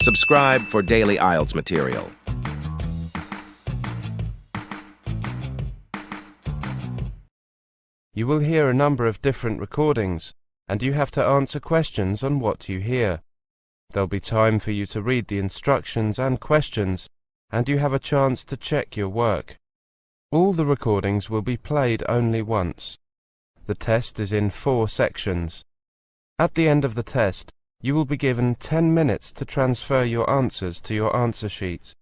Subscribe for daily IELTS material. You will hear a number of different recordings, and you have to answer questions on what you hear. There'll be time for you to read the instructions and questions, and you have a chance to check your work. All the recordings will be played only once. The test is in 4 sections. At the end of the test, you will be given 10 minutes to transfer your answers to your answer sheet.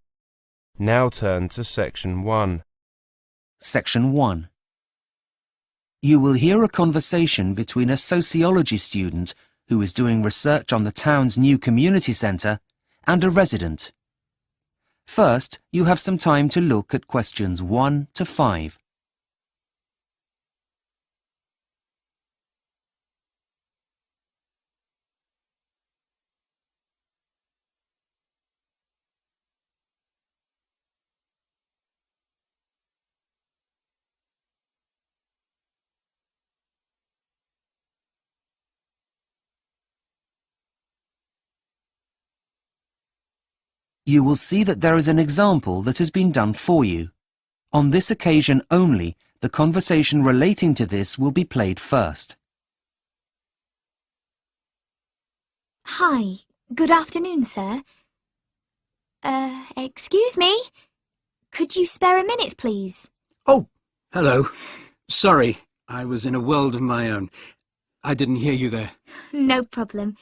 Now turn to Section 1. Section 1. You will hear a conversation between a sociology student who is doing research on the town's new community centre and a resident. First, you have some time to look at questions 1 to 5. You will see that there is an example that has been done for you. On this occasion only, the conversation relating to this will be played first. Hi, good afternoon, sir. Excuse me? Could you spare a minute, please? Oh, hello. Sorry, I was in a world of my own. I didn't hear you there. No problem.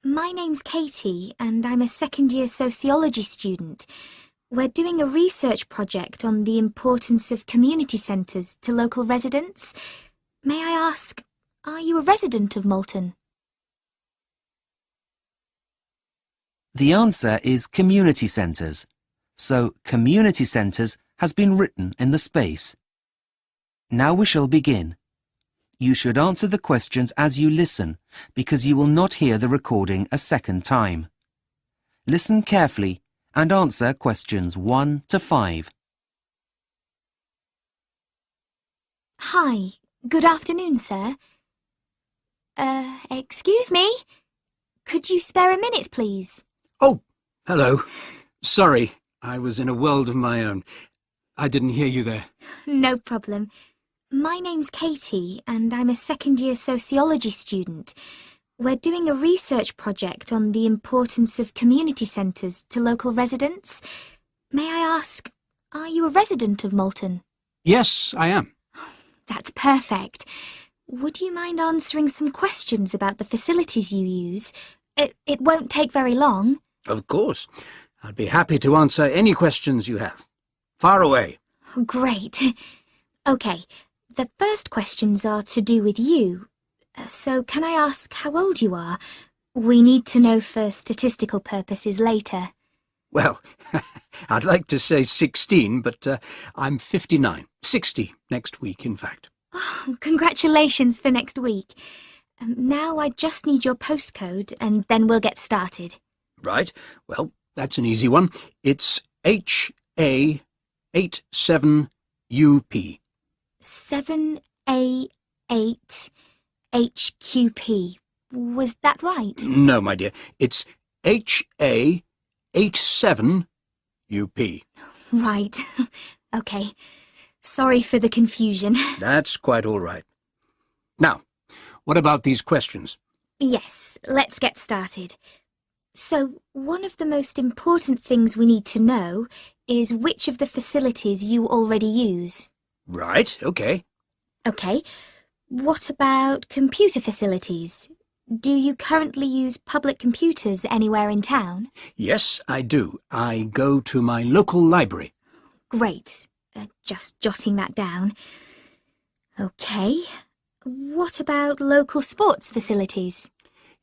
My name's Katie, and I'm a second-year sociology student. We're doing a research project on the importance of community centres to local residents. May I ask, are you a resident of Malton? The answer is community centres. So, community centres has been written in the space. Now we shall begin. You should answer the questions as you listen, because you will not hear the recording a second time. Listen carefully and answer questions 1 to 5. Hi, good afternoon, sir. Excuse me? Could you spare a minute, please? Oh, hello. Sorry, I was in a world of my own. I didn't hear you there. No problem. My name's Katie, and I'm a second-year sociology student. We're doing a research project on the importance of community centres to local residents. May I ask, are you a resident of Malton? Yes, I am. That's perfect. Would you mind answering some questions about the facilities you use? It won't take very long. Of course. I'd be happy to answer any questions you have. Far away. Great. OK. The first questions are to do with you. So can I ask how old you are? We need to know for statistical purposes later. Well, I'd like to say 16, but I'm 59. 60 next week, in fact. Oh, congratulations for next week. Now I just need your postcode and then we'll get started. Right. Well, that's an easy one. It's HA87UP. 7A8HQP. Was that right? No, my dear. It's HA87UP. Right. OK. Sorry for the confusion. That's quite all right. Now, what about these questions? Yes, let's get started. So, one of the most important things we need to know is which of the facilities you already use. Right, OK. OK. What about computer facilities? Do you currently use public computers anywhere in town? Yes, I do. I go to my local library. Great. Just jotting that down. OK. What about local sports facilities?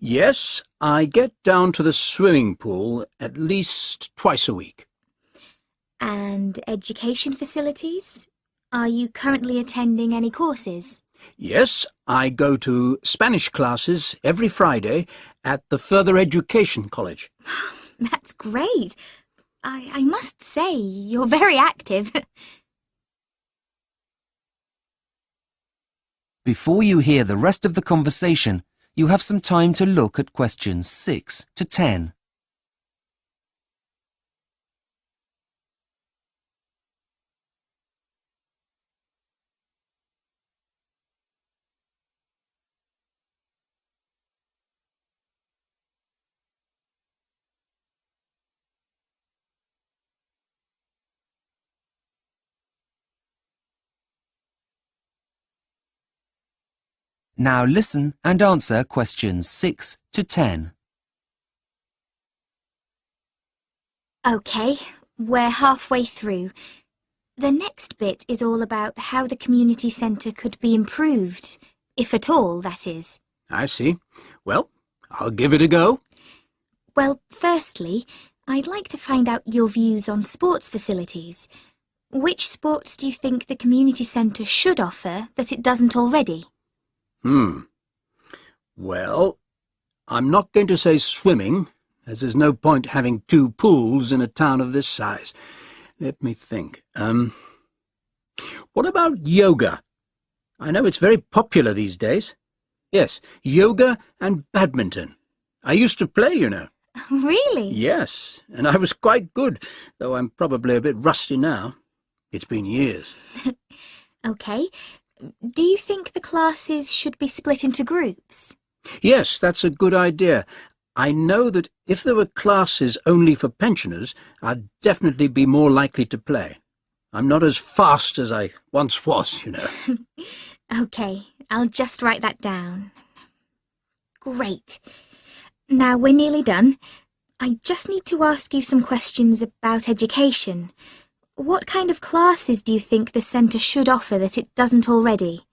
Yes, I get down to the swimming pool at least twice a week. And education facilities? Are you currently attending any courses? Yes, I go to Spanish classes every Friday at the Further Education College. That's great. I must say, you're very active. Before you hear the rest of the conversation, you have some time to look at questions 6 to 10. Now listen and answer questions 6 to 10. OK, we're halfway through. The next bit is all about how the community centre could be improved, if at all, that is. I see. Well, I'll give it a go. Well, firstly, I'd like to find out your views on sports facilities. Which sports do you think the community centre should offer that it doesn't already? Well, I'm not going to say swimming, as there's no point having 2 pools in a town of this size. Let me think. What about yoga? I know it's very popular these days. Yes, yoga and badminton. I used to play, you know. Really? Yes, and I was quite good, though I'm probably a bit rusty now. It's been years. OK. Do you think the classes should be split into groups? Yes, that's a good idea. I know that if there were classes only for pensioners, I'd definitely be more likely to play. I'm not as fast as I once was, you know. OK, I'll just write that down. Great. Now we're nearly done. I just need to ask you some questions about education. What kind of classes do you think the centre should offer that it doesn't already?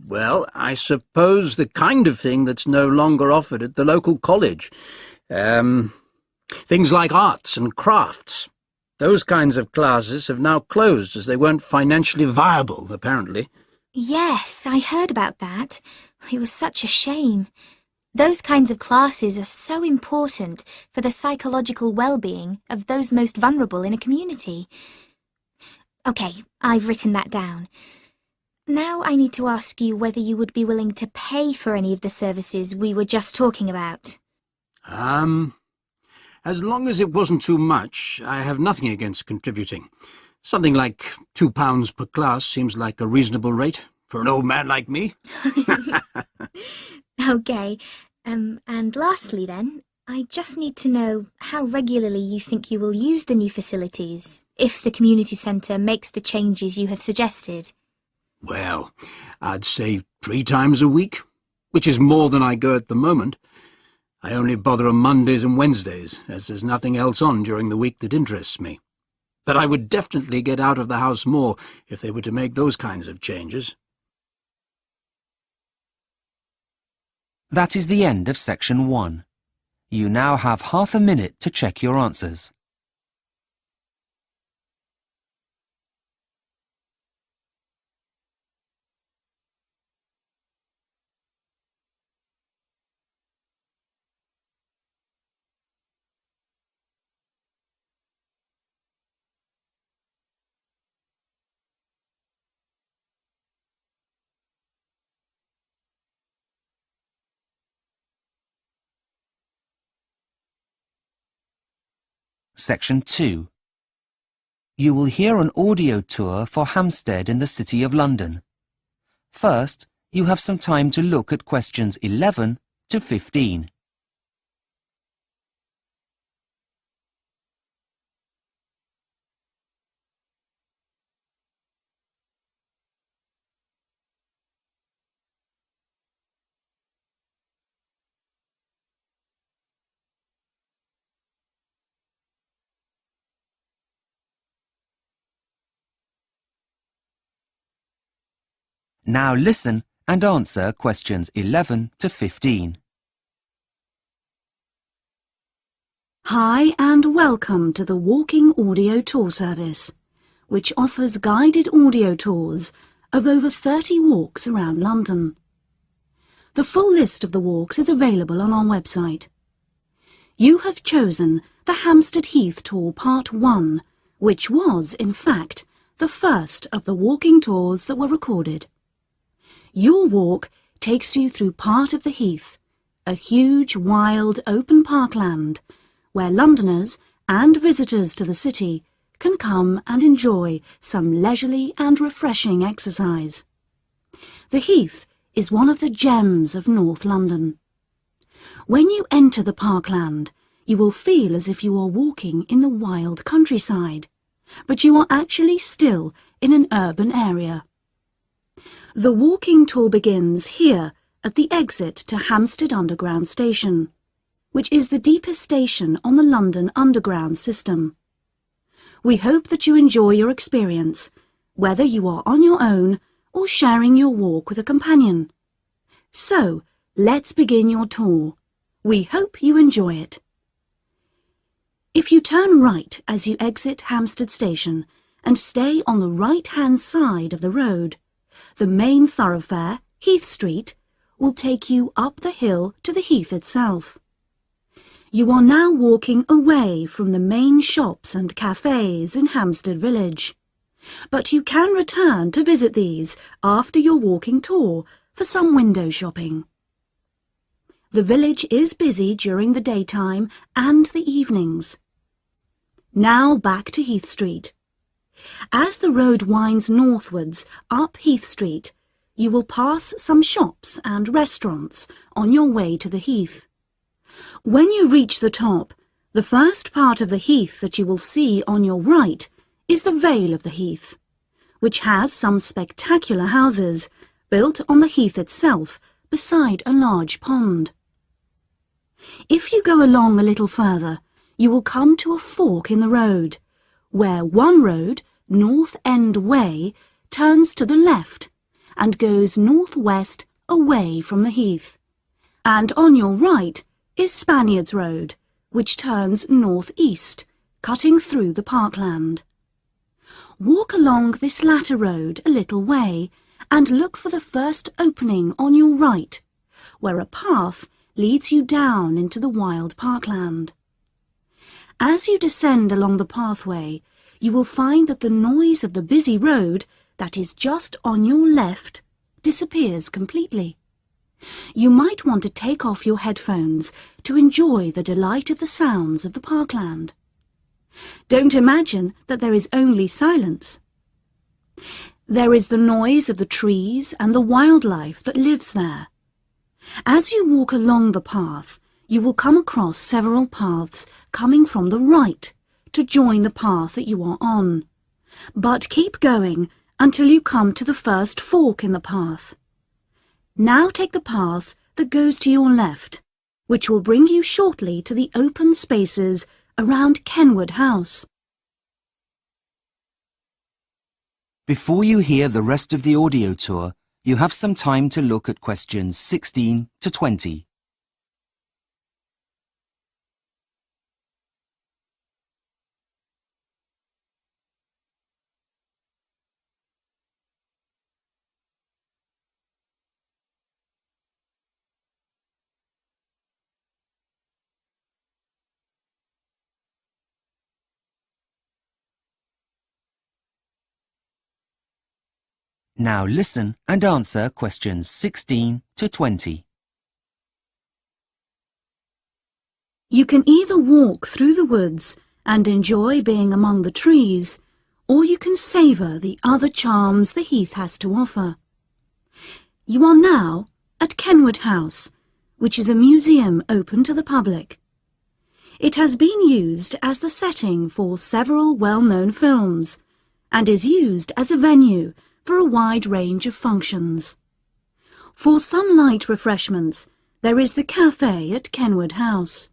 Well, I suppose the kind of thing that's no longer offered at the local college. Things like arts and crafts. Those kinds of classes have now closed as they weren't financially viable, apparently. Yes, I heard about that. It was such a shame. Those kinds of classes are so important for the psychological well-being of those most vulnerable in a community. OK, I've written that down. Now I need to ask you whether you would be willing to pay for any of the services we were just talking about. As long as it wasn't too much, I have nothing against contributing. Something like £2 per class seems like a reasonable rate for an old man like me. OK. And lastly then, I just need to know how regularly you think you will use the new facilities, if the community centre makes the changes you have suggested. Well, I'd say 3 times a week, which is more than I go at the moment. I only bother on Mondays and Wednesdays, as there's nothing else on during the week that interests me. But I would definitely get out of the house more if they were to make those kinds of changes. That is the end of section 1. You now have half a minute to check your answers. Section 2. You will hear an audio tour for Hampstead in the City of London. First, you have some time to look at questions 11 to 15. Now listen and answer questions 11 to 15. Hi and welcome to the Walking Audio Tour Service, which offers guided audio tours of over 30 walks around London. The full list of the walks is available on our website. You have chosen the Hampstead Heath Tour Part 1, which was, in fact, the first of the walking tours that were recorded. Your walk takes you through part of the Heath, a huge, wild, open parkland, where Londoners and visitors to the city can come and enjoy some leisurely and refreshing exercise. The Heath is one of the gems of North London. When you enter the parkland, you will feel as if you are walking in the wild countryside, but you are actually still in an urban area. The walking tour begins here at the exit to Hampstead Underground Station, which is the deepest station on the London Underground system. We hope that you enjoy your experience, whether you are on your own or sharing your walk with a companion. So, let's begin your tour. We hope you enjoy it. If you turn right as you exit Hampstead Station and stay on the right-hand side of the road, the main thoroughfare, Heath Street, will take you up the hill to the Heath itself. You are now walking away from the main shops and cafes in Hampstead Village, but you can return to visit these after your walking tour for some window shopping. The village is busy during the daytime and the evenings. Now back to Heath Street. As the road winds northwards up Heath Street, you will pass some shops and restaurants on your way to the Heath. When you reach the top, the first part of the Heath that you will see on your right is the Vale of the Heath, which has some spectacular houses built on the Heath itself beside a large pond. If you go along a little further, you will come to a fork in the road, where one road, North End Way, turns to the left and goes northwest away from the Heath. And on your right is Spaniards Road, which turns northeast, cutting through the parkland. Walk along this latter road a little way and look for the first opening on your right, where a path leads you down into the wild parkland. As you descend along the pathway, you will find that the noise of the busy road that is just on your left disappears completely. You might want to take off your headphones to enjoy the delight of the sounds of the parkland. Don't imagine that there is only silence. There is the noise of the trees and the wildlife that lives there. As you walk along the path, you will come across several paths coming from the right to join the path that you are on. But keep going until you come to the first fork in the path. Now take the path that goes to your left, which will bring you shortly to the open spaces around Kenwood House. Before you hear the rest of the audio tour, you have some time to look at questions 16 to 20. Now listen and answer questions 16 to 20. You can either walk through the woods and enjoy being among the trees, or you can savour the other charms the Heath has to offer. You are now at Kenwood House, which is a museum open to the public. It has been used as the setting for several well-known films, and is used as a venue for a wide range of functions. For some light refreshments, there is the cafe at Kenwood House.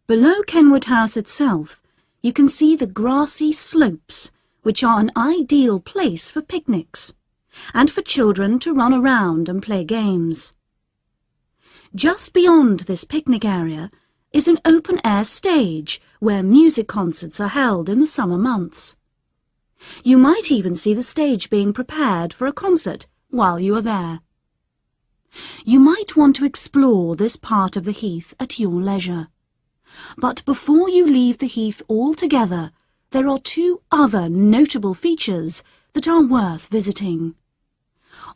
Below Kenwood House itself, you can see the grassy slopes, which are an ideal place for picnics, and for children to run around and play games. Just beyond this picnic area is an open-air stage where music concerts are held in the summer months. You might even see the stage being prepared for a concert while you are there. You might want to explore this part of the Heath at your leisure. But before you leave the Heath altogether, there are two other notable features that are worth visiting.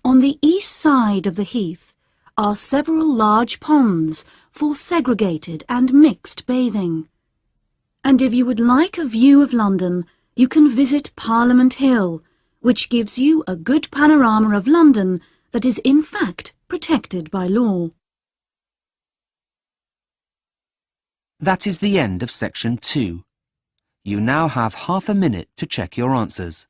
On the east side of the Heath are several large ponds for segregated and mixed bathing. And if you would like a view of London, you can visit Parliament Hill, which gives you a good panorama of London that is in fact protected by law. That is the end of section 2. You now have half a minute to check your answers.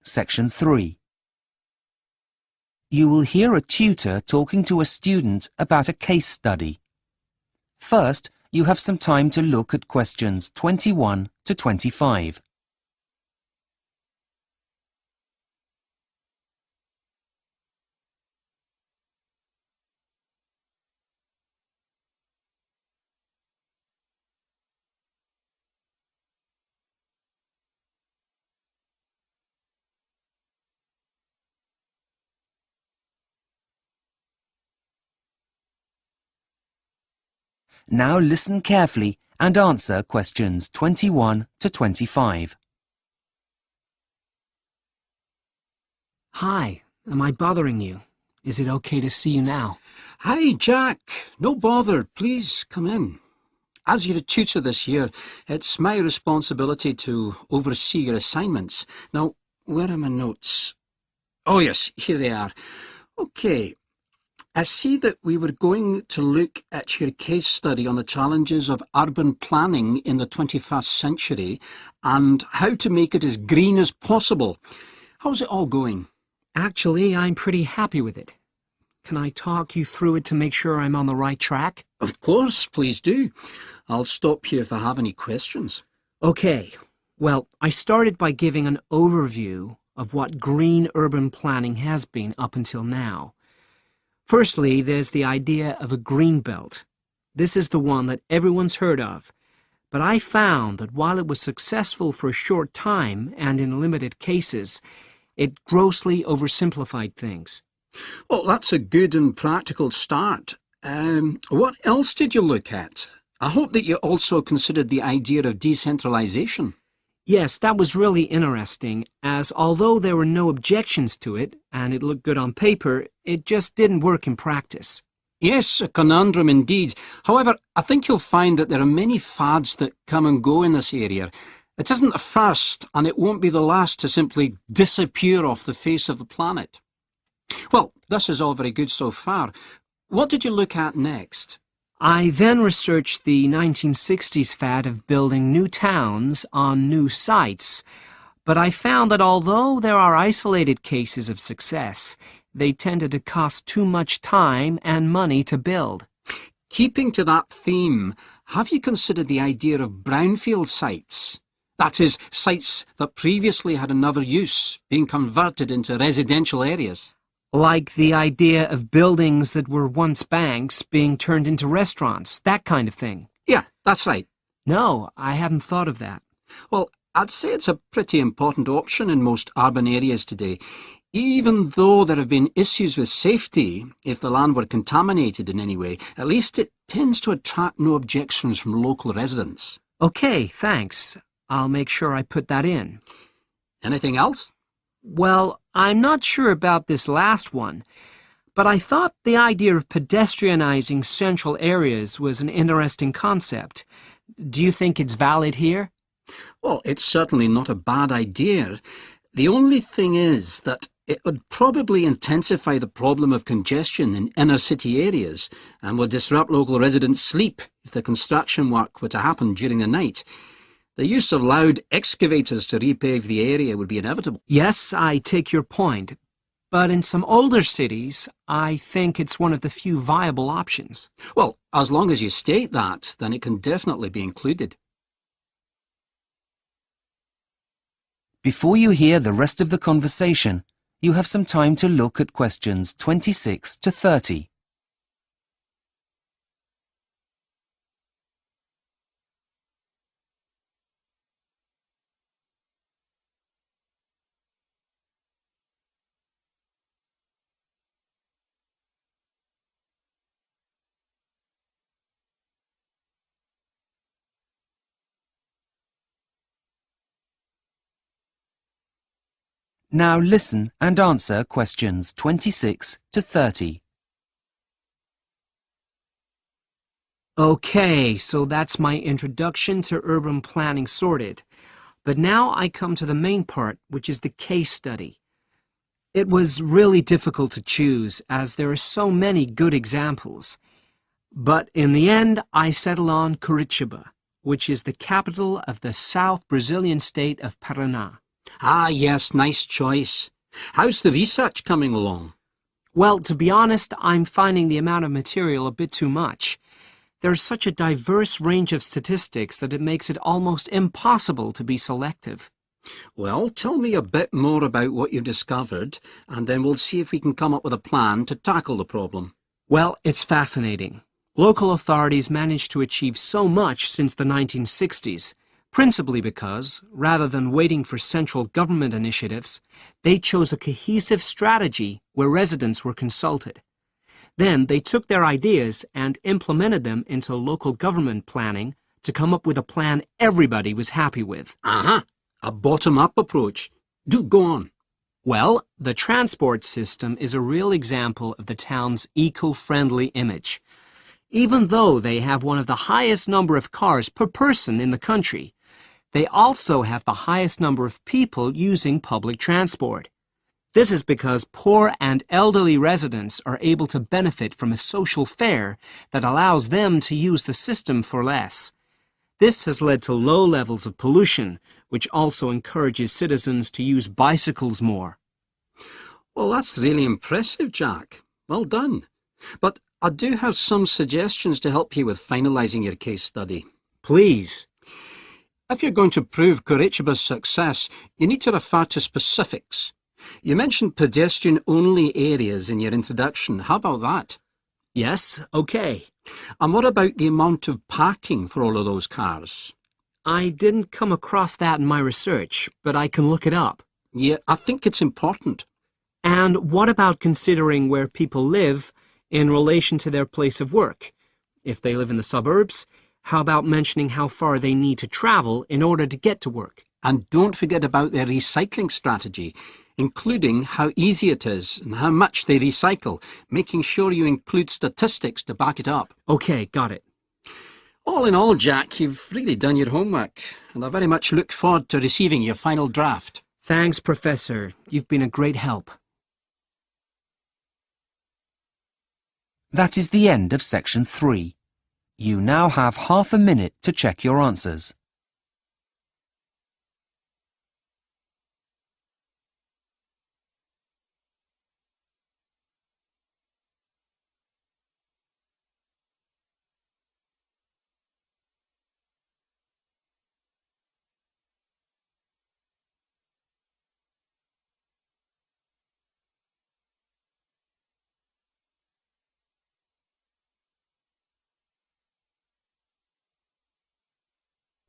Section 3. You will hear a tutor talking to a student about a case study. First, you have some time to look at questions 21 to 25. Now listen carefully and answer questions 21 to 25. Hi, am I bothering you? Is it okay to see you now? Hi, Jack. No bother. Please come in. As you're a tutor this year, it's my responsibility to oversee your assignments. Now, where are my notes? Oh, yes, here they are. Okay. I see that we were going to look at your case study on the challenges of urban planning in the 21st century and how to make it as green as possible. How's it all going? Actually, I'm pretty happy with it. Can I talk you through it to make sure I'm on the right track? Of course, please do. I'll stop you if I have any questions. Okay. Well, I started by giving an overview of what green urban planning has been up until now. Firstly, there's the idea of a green belt. This is the one that everyone's heard of. But I found that while it was successful for a short time and in limited cases, it grossly oversimplified things. Well, that's a good and practical start. What else did you look at? I hope that you also considered the idea of decentralization. Yes, that was really interesting, as although there were no objections to it, and it looked good on paper, it just didn't work in practice. Yes, a conundrum indeed. However, I think you'll find that there are many fads that come and go in this area. It isn't the first, and it won't be the last to simply disappear off the face of the planet. Well, this is all very good so far. What did you look at next? I then researched the 1960s fad of building new towns on new sites, but I found that although there are isolated cases of success, they tended to cost too much time and money to build. Keeping to that theme, have you considered the idea of brownfield sites? That is, sites that previously had another use, being converted into residential areas. Like the idea of buildings that were once banks being turned into restaurants, that kind of thing. Yeah, that's right. No, I hadn't thought of that. Well, I'd say it's a pretty important option in most urban areas today. Even though there have been issues with safety, if the land were contaminated in any way, at least it tends to attract no objections from local residents. Okay, thanks. I'll make sure I put that in. Anything else? Well, I'm not sure about this last one, but I thought the idea of pedestrianizing central areas was an interesting concept. Do you think it's valid here? Well, it's certainly not a bad idea. The only thing is that it would probably intensify the problem of congestion in inner city areas and would disrupt local residents' sleep if the construction work were to happen during the night. The use of loud excavators to repave the area would be inevitable. Yes, I take your point. But in some older cities, I think it's one of the few viable options. Well, as long as you state that, then it can definitely be included. Before you hear the rest of the conversation, you have some time to look at questions 26 to 30. Now listen and answer questions 26 to 30. Okay, so that's my introduction to urban planning sorted. But now I come to the main part, which is the case study. It was really difficult to choose, as there are so many good examples. But in the end, I settled on Curitiba, which is the capital of the South Brazilian state of Paraná. Ah, yes, nice choice. How's the research coming along? Well, to be honest, I'm finding the amount of material a bit too much. There's such a diverse range of statistics that it makes it almost impossible to be selective. Well, tell me a bit more about what you've discovered, and then we'll see if we can come up with a plan to tackle the problem. Well, it's fascinating. Local authorities managed to achieve so much since the 1960s, principally because, rather than waiting for central government initiatives, they chose a cohesive strategy where residents were consulted. Then they took their ideas and implemented them into local government planning to come up with a plan everybody was happy with. Aha! A bottom-up approach. Do go on. Well, the transport system is a real example of the town's eco-friendly image. Even though they have one of the highest number of cars per person in the country, they also have the highest number of people using public transport. This is because poor and elderly residents are able to benefit from a social fare that allows them to use the system for less. This has led to low levels of pollution, which also encourages citizens to use bicycles more. Well, that's really impressive, Jack. Well done. But I do have some suggestions to help you with finalising your case study. Please. If you're going to prove Gicratia's success, you need to refer to specifics. You mentioned pedestrian-only areas in your introduction. How about that? Yes, okay. And what about the amount of parking for all of those cars? I didn't come across that in my research, but I can look it up. Yeah, I think it's important. And what about considering where people live in relation to their place of work? If they live in the suburbs, how about mentioning how far they need to travel in order to get to work? And don't forget about their recycling strategy, including how easy it is and how much they recycle, making sure you include statistics to back it up. Okay, got it. All in all, Jack, you've really done your homework, and I very much look forward to receiving your final draft. Thanks, Professor. You've been a great help. That is the end of section 3. You now have half a minute to check your answers.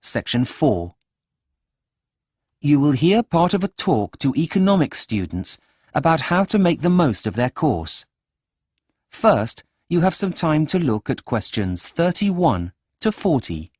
Section 4. You will hear part of a talk to economics students about how to make the most of their course. First, you have some time to look at questions 31 to 40.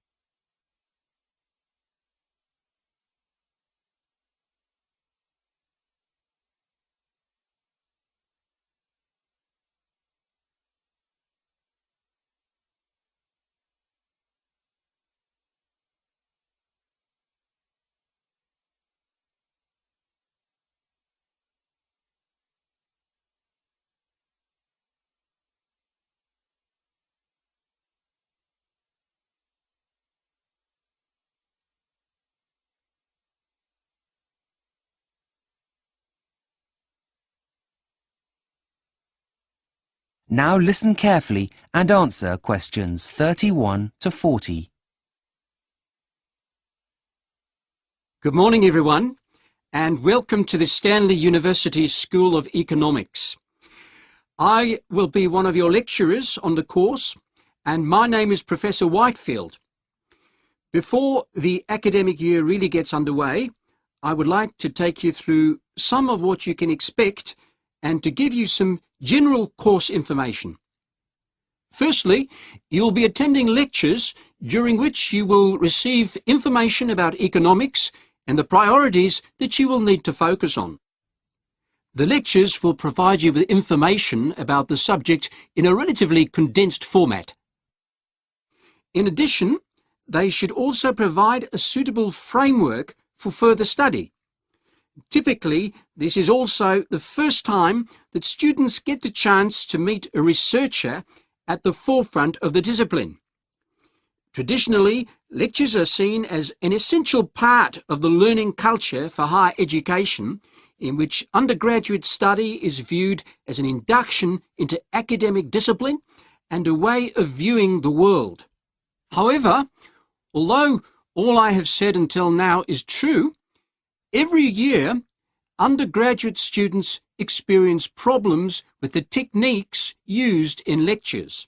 Now listen carefully and answer questions 31 to 40. Good morning, everyone, and welcome to the Stanley University School of Economics. I will be one of your lecturers on the course, and my name is Professor Whitefield. Before the academic year really gets underway, I would like to take you through some of what you can expect and to give you some general course information. Firstly, you'll be attending lectures during which you will receive information about economics and the priorities that you will need to focus on. The lectures will provide you with information about the subject in a relatively condensed format. In addition, they should also provide a suitable framework for further study. Typically, this is also the first time that students get the chance to meet a researcher at the forefront of the discipline. Traditionally, lectures are seen as an essential part of the learning culture for higher education, in which undergraduate study is viewed as an induction into academic discipline and a way of viewing the world. However, although all I have said until now is true, every year undergraduate students experience problems with the techniques used in lectures.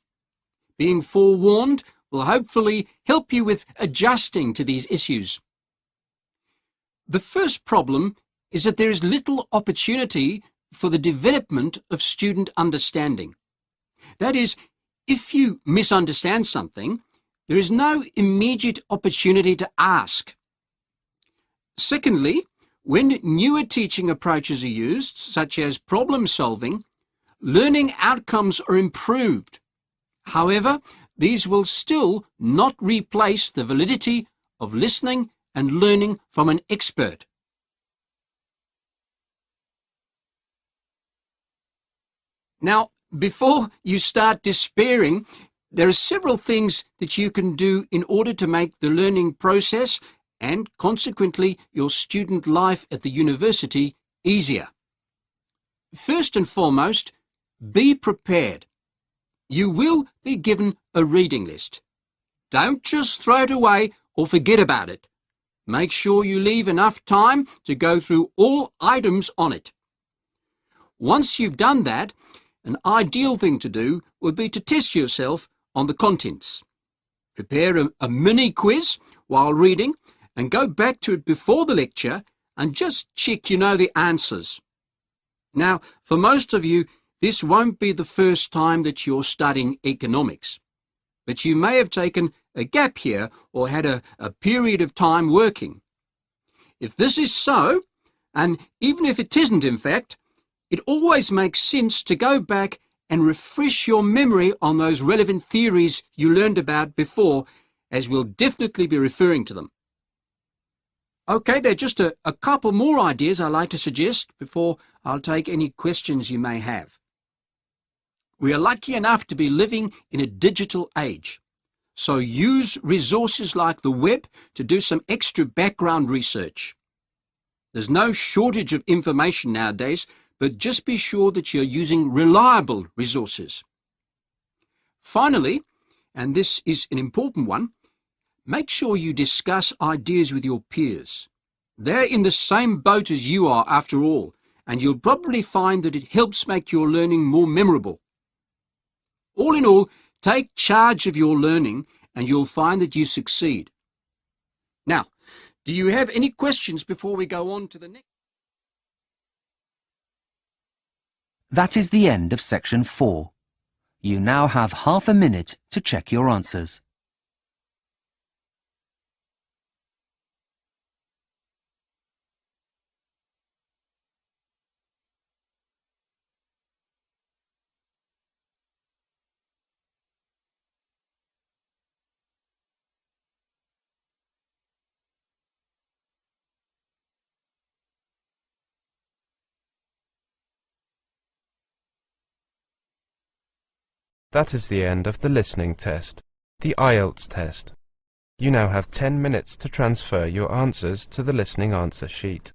Being forewarned will hopefully help you with adjusting to these issues. The first problem is that there is little opportunity for the development of student understanding. That is, if you misunderstand something, there is no immediate opportunity to ask. Secondly, when newer teaching approaches are used, such as problem solving, learning outcomes are improved. However, these will still not replace the validity of listening and learning from an expert. Now, before you start despairing, there are several things that you can do in order to make the learning process and, consequently, your student life at the university easier. First and foremost, be prepared. You will be given a reading list. Don't just throw it away or forget about it. Make sure you leave enough time to go through all items on it. Once you've done that, an ideal thing to do would be to test yourself on the contents. Prepare a mini quiz while reading and go back to it before the lecture and just check you know the answers. Now, for most of you, this won't be the first time that you're studying economics, but you may have taken a gap here or had a period of time working. If this is so, and even if it isn't in fact, it always makes sense to go back and refresh your memory on those relevant theories you learned about before, as we'll definitely be referring to them. Okay, there are just a couple more ideas I'd like to suggest before I'll take any questions you may have. We are lucky enough to be living in a digital age, so use resources like the web to do some extra background research. There's no shortage of information nowadays, but just be sure that you're using reliable resources. Finally, and this is an important one, make sure you discuss ideas with your peers. They're in the same boat as you are after all, and you'll probably find that it helps make your learning more memorable. All in all, take charge of your learning and you'll find that you succeed. Now, do you have any questions before we go on to the next? That is the end of section 4. You now have half a minute to check your answers. That is the end of the listening test, the IELTS test. You now have 10 minutes to transfer your answers to the listening answer sheet.